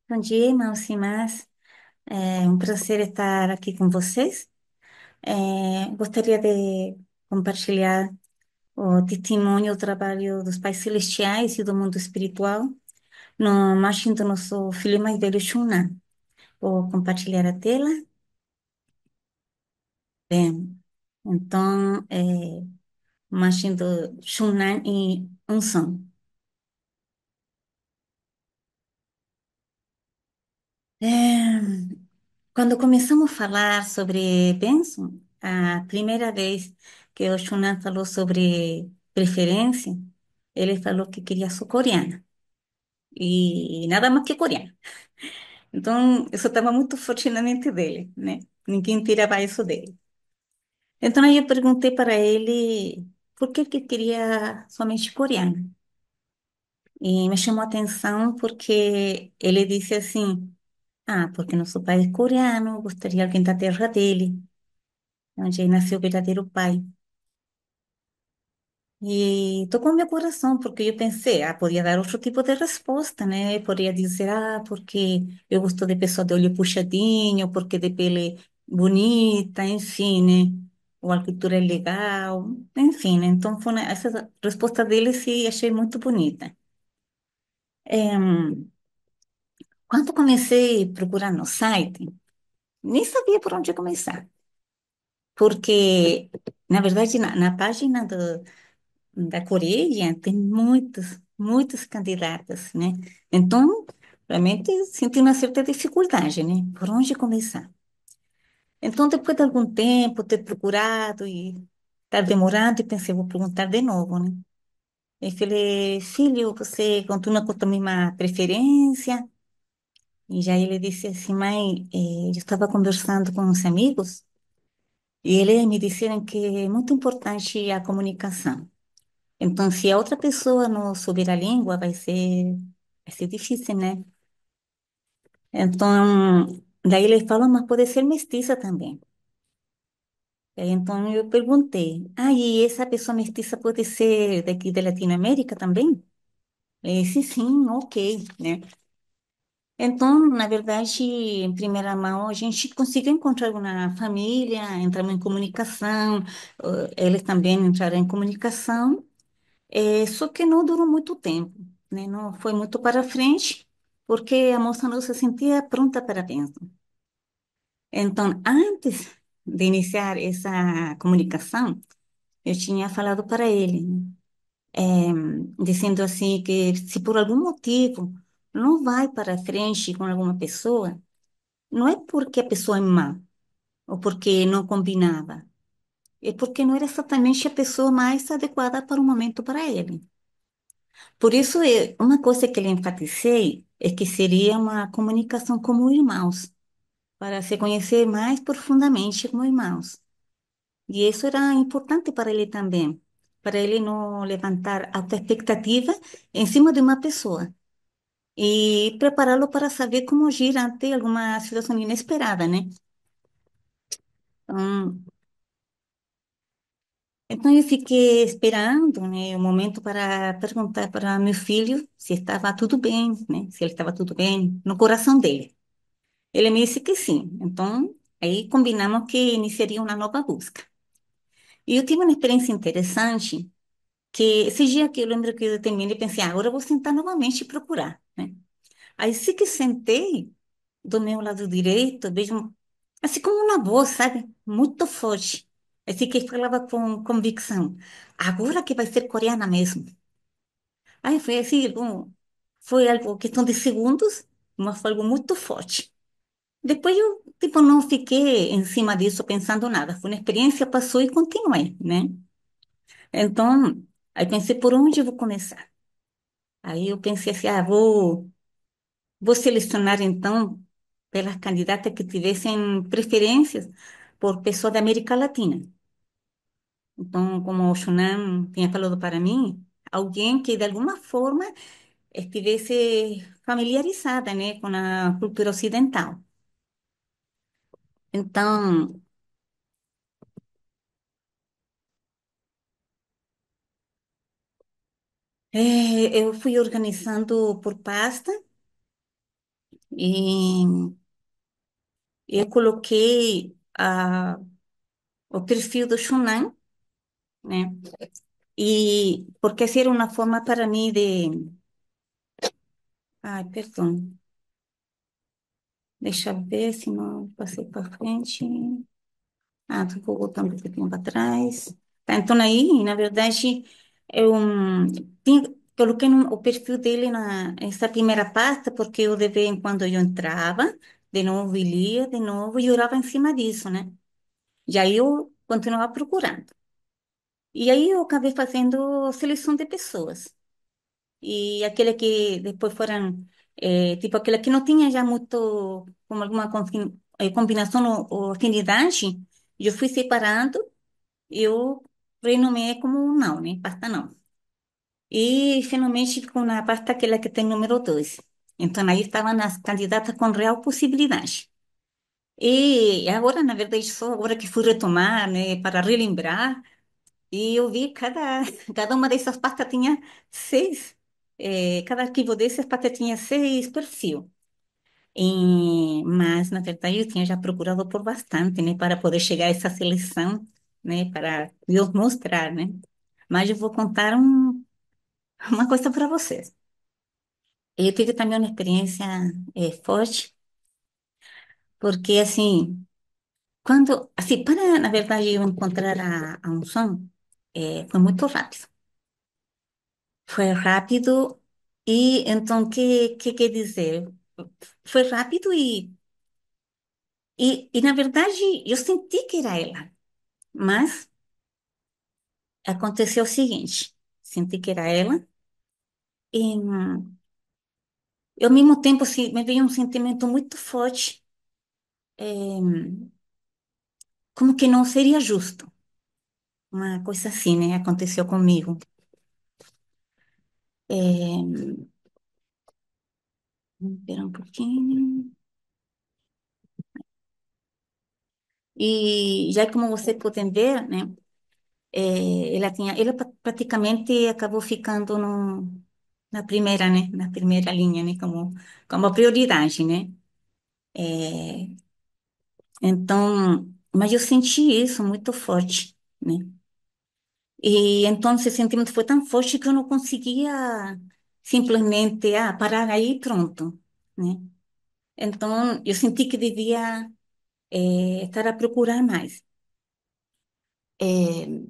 Bom dia, irmãos e irmãs. É um prazer estar aqui com vocês. Gostaria de compartilhar o testemunho, o trabalho dos Pais Celestiais e do mundo espiritual no margem do nosso filho mais velho, Xunã. Vou compartilhar a tela. Bem, então, margem do Xunã e Unção. É, Quando começamos a falar sobre bênção, a primeira vez que o Shunan falou sobre preferência, ele falou que queria só coreana e nada mais que coreana. Então, isso estava muito forte na mente dele, né? Ninguém tirava isso dele. Então, aí eu perguntei para ele por que que queria somente coreana. E me chamou a atenção porque ele disse assim: Ah, porque nosso pai é coreano, gostaria de alguém da terra dele, onde nasceu o verdadeiro pai. E tocou meu coração, porque eu pensei, podia dar outro tipo de resposta, né? Podia dizer, porque eu gosto de pessoa de olho puxadinho, porque de pele bonita, enfim, né? Ou a cultura é legal, enfim, né? Então, essa resposta dele, sim, achei muito bonita. Quando comecei a procurar no site, nem sabia por onde começar, porque, na verdade, na página da Coreia tem muitas candidatas, né? Então, realmente senti uma certa dificuldade, né? Por onde começar? Então, depois de algum tempo ter procurado e estar demorando, eu pensei, vou perguntar de novo, né? Eu falei, filho, você continua com a mesma preferência? E já ele disse assim, mãe, eu estava conversando com uns amigos e eles me disseram que é muito importante a comunicação. Então, se a outra pessoa não souber a língua, vai ser difícil, né? Então, daí ele falou, mas pode ser mestiça também. Então, eu perguntei, e essa pessoa mestiça pode ser daqui da Latinoamérica também? Ele disse, sim, ok, né? Então, na verdade, em primeira mão, a gente conseguiu encontrar uma família, entramos em comunicação, eles também entraram em comunicação. Só que não durou muito tempo, né? Não foi muito para frente, porque a moça não se sentia pronta para a bênção. Então, antes de iniciar essa comunicação, eu tinha falado para ele, né? Dizendo assim que se por algum motivo não vai para frente com alguma pessoa, não é porque a pessoa é má, ou porque não combinava, é porque não era exatamente a pessoa mais adequada para o momento para ele. Por isso, uma coisa que eu enfatizei é que seria uma comunicação como irmãos, para se conhecer mais profundamente como irmãos. E isso era importante para ele também, para ele não levantar alta expectativa em cima de uma pessoa e prepará-lo para saber como agir ante alguma situação inesperada, né? Então, então eu fiquei esperando, né, o momento para perguntar para meu filho se estava tudo bem, né? Se ele estava tudo bem no coração dele. Ele me disse que sim. Então, aí combinamos que iniciaria uma nova busca. E eu tive uma experiência interessante, que esse dia que eu lembro que eu terminei, pensei, agora eu vou sentar novamente e procurar, né? Aí sim que sentei do meu lado direito, vejo, assim como uma voz, sabe? Muito forte. Assim que falava com convicção. Agora que vai ser coreana mesmo. Aí foi assim, foi algo, questão de segundos, mas foi algo muito forte. Depois eu, tipo, não fiquei em cima disso pensando nada. Foi uma experiência, passou e continuei, né? Então, aí pensei, por onde eu vou começar? Aí eu pensei assim, vou selecionar então pelas candidatas que tivessem preferências por pessoa da América Latina. Então, como o Shunan tinha falado para mim, alguém que de alguma forma estivesse familiarizada, né, com a cultura ocidental. Então, eu fui organizando por pasta. E eu coloquei o perfil do Shunan, né? E porque essa era uma forma para mim de... Ai, perdão. Deixa eu ver se não passei para frente. Ah, estou voltando um pouquinho para trás. Tá, então aí, na verdade, eu coloquei o perfil dele nessa primeira pasta, porque eu de vez em quando eu entrava, de novo e lia, de novo, e orava em cima disso, né? E aí eu continuava procurando. E aí eu acabei fazendo seleção de pessoas. E aquele que depois foram, tipo, aquele que não tinha já muito, como alguma combinação ou afinidade, eu fui separando, eu renomeei como não, né? Pasta não. E finalmente ficou na pasta aquela que tem número 2. Então aí estavam as candidatas com real possibilidade. E agora, na verdade, só agora que fui retomar, né, para relembrar, e eu vi cada uma dessas pastas tinha seis, cada arquivo desses pastas tinha seis perfis. Mas, na verdade, eu tinha já procurado por bastante, né, para poder chegar a essa seleção, né, para eu mostrar, né. Mas eu vou contar uma coisa para vocês. Eu tive também uma experiência forte, porque, assim, quando, assim, para, na verdade, eu encontrar a unção, foi muito rápido. Foi rápido e então que quer dizer? Foi rápido e na verdade eu senti que era ela, mas aconteceu o seguinte, senti que era ela e ao mesmo tempo assim, me veio um sentimento muito forte, como que não seria justo, uma coisa assim, né? Aconteceu comigo. Espera um pouquinho. E já como vocês podem ver, né? Ela praticamente acabou ficando no, na primeira, né? Na primeira linha, né? Como prioridade, né? É, então, mas eu senti isso muito forte, né? E então esse sentimento foi tão forte que eu não conseguia simplesmente parar aí e pronto, né? Então, eu senti que devia estar a procurar mais. É,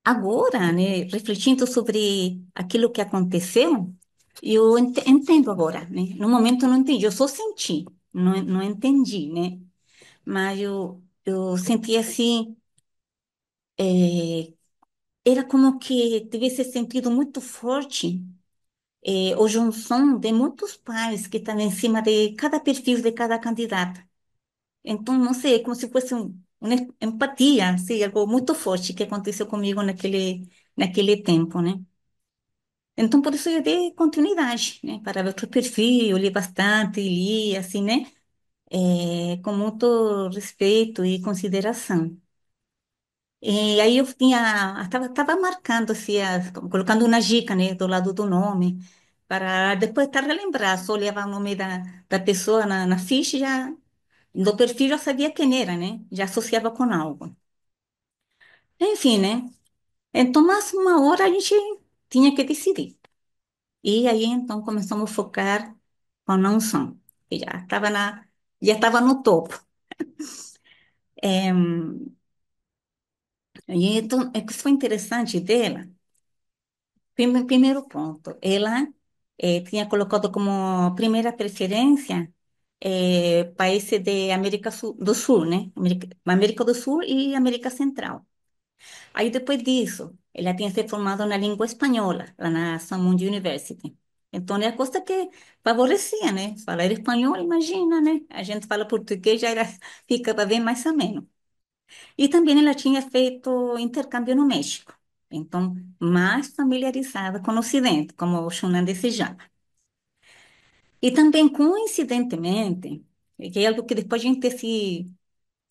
agora, né, refletindo sobre aquilo que aconteceu, eu entendo agora, né? No momento eu não entendi, eu só senti, não entendi, né? Mas eu senti assim, era como que tivesse sentido muito forte, a junção de muitos pais que estão em cima de cada perfil de cada candidata. Então, não sei, é como se fosse uma empatia, assim, algo muito forte que aconteceu comigo naquele tempo, né? Então, por isso eu dei continuidade, né? Para ver outro perfil, eu li bastante, li, assim, né? Com muito respeito e consideração. E aí eu estava marcando, assim, colocando uma dica, né? Do lado do nome, para depois estar relembrar, só olhava o nome da pessoa na ficha, já, do perfil já sabia quem era, né? Já associava com algo. Enfim, né? Então, mais uma hora a gente tinha que decidir. E aí, então, começamos a focar com a unção, que já estava no topo. É, e então, o que foi interessante dela, primeiro ponto, ela tinha colocado como primeira preferência países de América do Sul, né? América do Sul e América Central. Aí depois disso, ela tinha se formado na língua espanhola, lá na Salmond University. Então, é a coisa que favorecia, né? Falar espanhol, imagina, né? A gente fala português, ficava bem mais ameno. E também ela tinha feito intercâmbio no México. Então, mais familiarizada com o Ocidente, como o Shunan desejava. E também, coincidentemente, que é algo que depois a gente se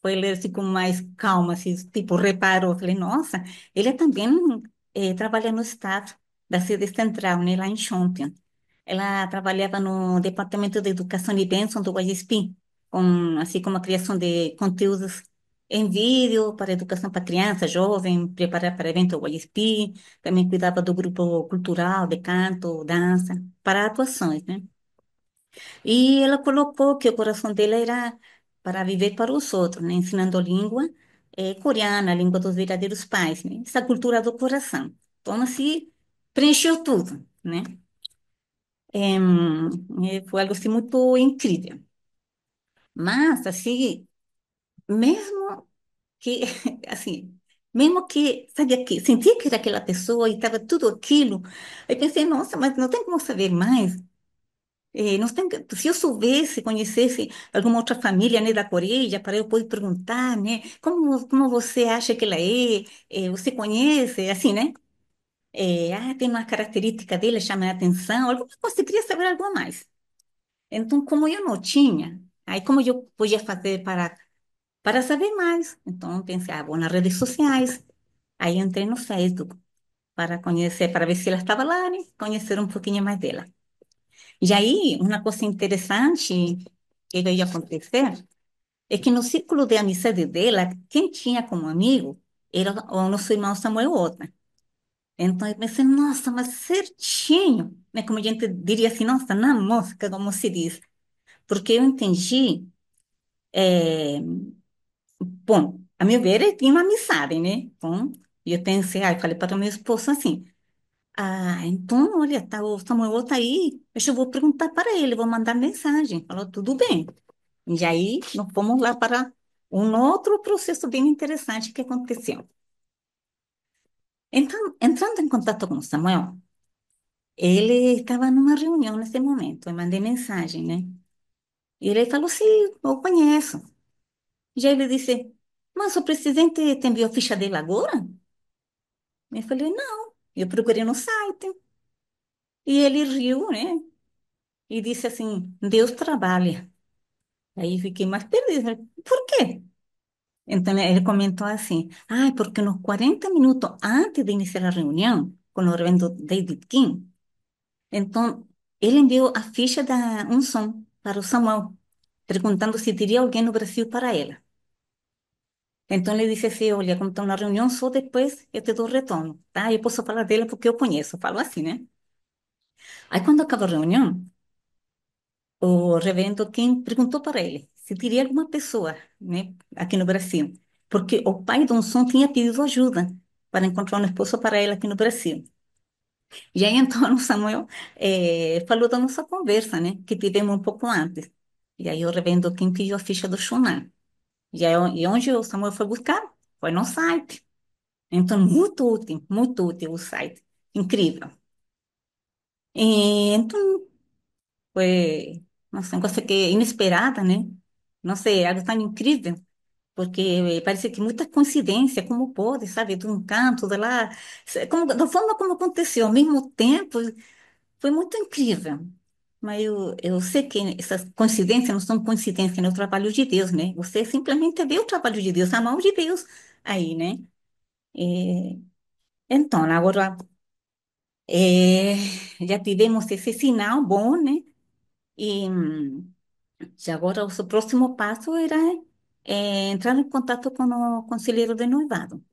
foi ler assim, com mais calma, assim, tipo, reparou, eu falei, nossa, ele também trabalha no estado da sede central, né, lá em Chongqing. Ela trabalhava no Departamento de Educação e Bênção do YSP, com, assim como a criação de conteúdos em vídeo para educação para criança, jovem, preparar para evento YSP, também cuidava do grupo cultural de canto, dança, para atuações, né? E ela colocou que o coração dela era para viver para os outros, né? Ensinando língua coreana, a língua dos verdadeiros pais, né? Essa cultura do coração. Então, assim, preencheu tudo, né? Foi algo assim muito incrível. Mas, assim, mesmo que, assim, mesmo que, sabe, aqui, sentia que era aquela pessoa e estava tudo aquilo, aí pensei, nossa, mas não tem como saber mais. Não tem, se eu soubesse, conhecesse alguma outra família, né, da Coreia, para eu poder perguntar, né, como você acha que ela é? Você conhece, assim, né? Tem uma característica dele, chama a atenção, alguma coisa, eu queria saber algo a mais. Então, como eu não tinha, aí como eu podia fazer para saber mais? Então, eu pensei, vou nas redes sociais. Aí entrei no Facebook para conhecer, para ver se ela estava lá, né? Conhecer um pouquinho mais dela. E aí, uma coisa interessante que veio acontecer é que no círculo de amizade dela, quem tinha como amigo era o nosso irmão Samuel Ota. Então, eu pensei, nossa, mas certinho, né? Como a gente diria assim, nossa, na mosca, como se diz. Porque eu entendi. é, Bom, a meu ver, ele tinha uma amizade, né? Bom, e eu pensei, falei para o meu esposo assim, então, olha, tá, o Samuel tá aí, eu vou perguntar para ele, vou mandar mensagem. Falou, tudo bem. E aí, nós fomos lá para um outro processo bem interessante que aconteceu. Então, entrando em contato com o Samuel, ele estava numa reunião nesse momento, eu mandei mensagem, né? E ele falou, sim, eu conheço. Já ele disse, mas o presidente te enviou a ficha dele agora? Eu falei, não. Eu procurei no site. E ele riu, né? E disse assim, Deus trabalha. Aí fiquei mais perdida. Por quê? Então ele comentou assim, porque nos 40 minutos antes de iniciar a reunião, com o reverendo David King, então ele enviou a ficha da unção para o Samuel, perguntando se teria alguém no Brasil para ela. Então ele disse assim, olha, como estou na reunião, só depois eu te dou retorno, tá? Eu posso falar dela porque eu conheço, falo assim, né? Aí quando acabou a reunião, o reverendo Kim perguntou para ele se teria alguma pessoa, né, aqui no Brasil, porque o pai do Unson tinha pedido ajuda para encontrar um esposo para ela aqui no Brasil. E aí então o Samuel falou da nossa conversa, né, que tivemos um pouco antes. E aí o reverendo Kim pediu a ficha do Shunan. E onde o Samuel foi buscar? Foi no site. Então, muito útil o site. Incrível. Então, foi, nossa, uma coisa que inesperada, né? Não sei, algo tão incrível, porque parece que muita coincidência, como pode, sabe, de um canto, de lá, como, da forma como aconteceu, ao mesmo tempo, foi muito incrível. Mas eu sei que essas coincidências não são coincidências no trabalho de Deus, né? Você simplesmente vê o trabalho de Deus, a mão de Deus aí, né? É, então, agora, é, já tivemos esse sinal bom, né? E já agora, o seu próximo passo era entrar em contato com o conselheiro de noivado.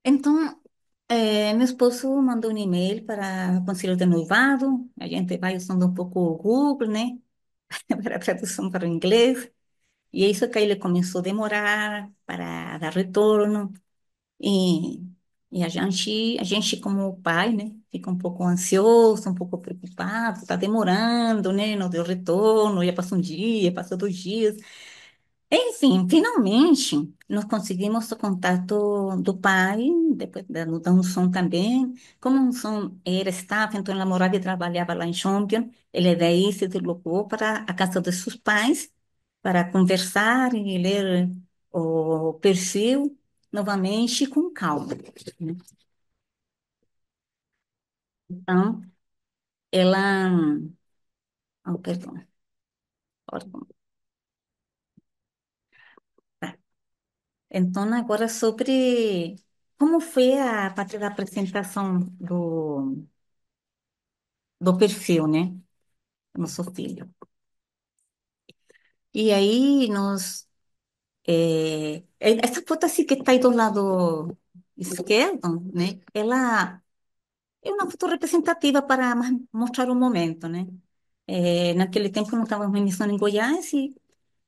Então, meu esposo mandou um e-mail para o conselheiro de noivado. A gente vai usando um pouco o Google, né, para a tradução para o inglês. E é isso que ele começou a demorar para dar retorno. E, e a gente como pai, né, fica um pouco ansioso, um pouco preocupado. Está demorando, né, não deu retorno. Já passou um dia, passou 2 dias. Enfim, finalmente nós conseguimos o contato do pai, depois da Unção também. Como a Unção era staff, então ela morava e trabalhava lá em Champion, ele daí se deslocou para a casa dos seus pais para conversar e ler o perfil novamente com calma, né? Então, ela... Oh, perdão. Perdão. Tá. Então, agora sobre como foi a parte da apresentação do perfil, né? Do nosso filho. E aí, essa foto assim que está aí do lado esquerdo, né? Ela é uma foto representativa para mostrar o momento, né? Naquele tempo não estávamos iniciando em Goiás e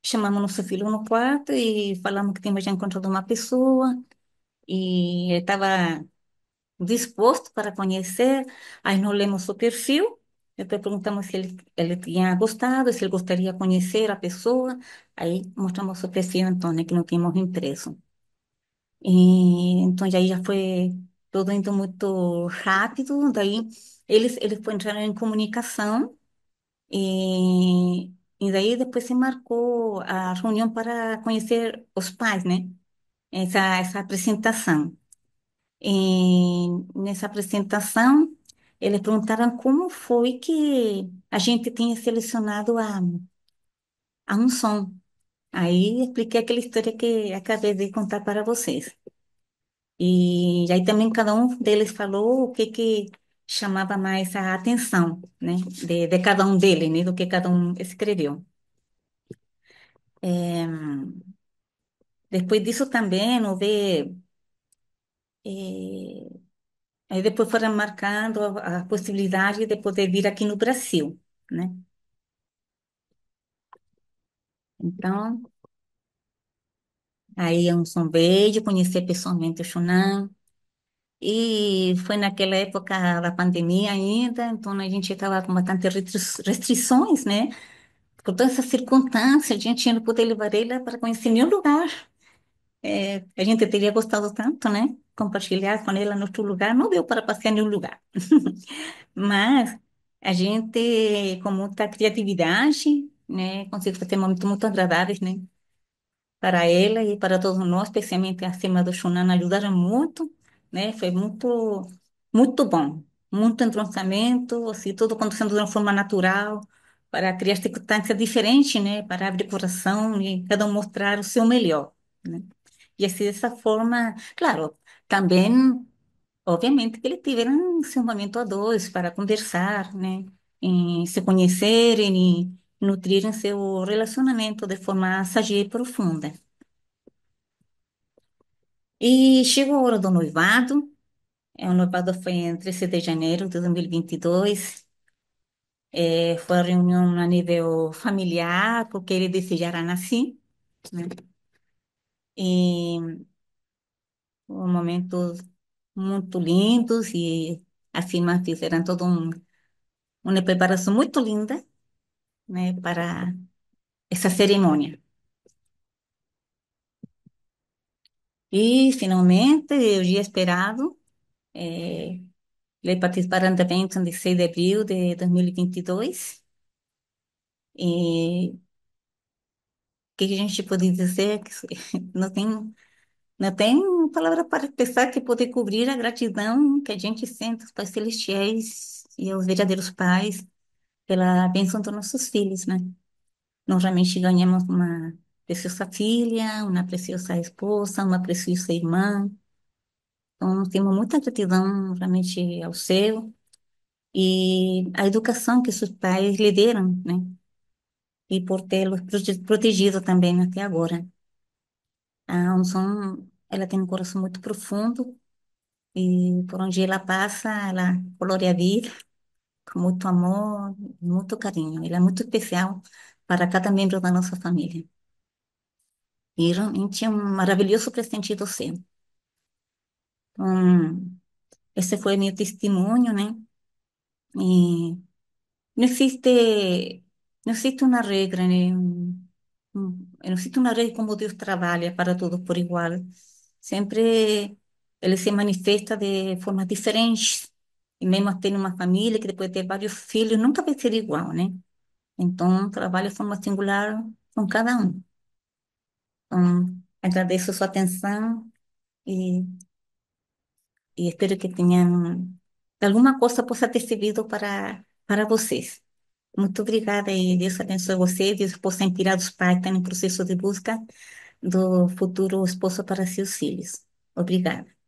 chamamos nosso filho no quarto e falamos que tínhamos já encontrado uma pessoa e ele estava disposto para conhecer. Aí nós lemos o perfil, depois perguntamos se ele tinha gostado, se ele gostaria de conhecer a pessoa. Aí mostramos o perfil, então, né, que não tínhamos impresso. E então aí já foi tudo indo muito rápido. Daí eles entraram em comunicação e daí depois se marcou a reunião para conhecer os pais, né? Essa apresentação. E nessa apresentação, eles perguntaram como foi que a gente tinha selecionado a um som. Aí expliquei aquela história que acabei de contar para vocês. E aí também cada um deles falou o que chamava mais a atenção, né, de cada um deles, né, do que cada um escreveu. É, depois disso também houve, é, aí depois foram marcando a possibilidade de poder vir aqui no Brasil, né? Então, aí um beijo, conhecer pessoalmente o Xunan. E foi naquela época da pandemia ainda, então a gente estava com bastante restrições, né? Por todas essas circunstâncias, a gente não poder levar ele para conhecer nenhum lugar. A gente teria gostado tanto, né? Compartilhar com ela no outro lugar, não deu para passear em nenhum lugar. Mas a gente, com muita criatividade, né? Conseguiu fazer momentos muito agradáveis, né? Para ela e para todos nós, especialmente a Semana do Xunan, ajudaram muito, né? Foi muito bom. Muito entronsamento, assim, tudo acontecendo de uma forma natural, para criar circunstâncias diferentes, né? Para abrir coração e cada um mostrar o seu melhor, né? E assim, dessa forma, claro, também, obviamente, que eles tiveram seu momento a dois para conversar, né? Em se conhecerem e nutrirem seu relacionamento de forma sadia e profunda. E chegou a hora do noivado. O noivado foi em 13 de janeiro de 2022. Foi a reunião a nível familiar, porque ele desejaram assim, né? E momentos muito lindos e as irmãs fizeram toda uma preparação muito linda, né, para essa cerimônia. E, finalmente, o dia esperado, eh, eles participaram do evento de 6 de abril de 2022. E que a gente pode dizer que não tem, não tem palavra para expressar que poder cobrir a gratidão que a gente sente aos pais celestiais e aos verdadeiros pais pela bênção dos nossos filhos, né? Nós realmente ganhamos uma preciosa filha, uma preciosa esposa, uma preciosa irmã. Então, nós temos muita gratidão realmente ao céu e a educação que seus pais lhe deram, né? E por tê-los protegido também até agora. A Unson, ela tem um coração muito profundo e por onde ela passa, ela colore a vida com muito amor, muito carinho. Ela é muito especial para cada membro da nossa família. E realmente é um maravilhoso presente do céu. Então, esse foi meu testemunho, né? E não existe, não existe uma regra, né? Não existe uma regra como Deus trabalha para todos por igual. Sempre ele se manifesta de formas diferentes. E mesmo tendo uma família que depois de ter vários filhos, nunca vai ser igual, né? Então, trabalha de forma singular com cada um. Então, agradeço a sua atenção e, e espero que tenham, que alguma coisa possa ter servido para vocês. Muito obrigada e Deus abençoe vocês. Deus possa inspirar os pais que estão em processo de busca do futuro esposo para seus filhos. Obrigada.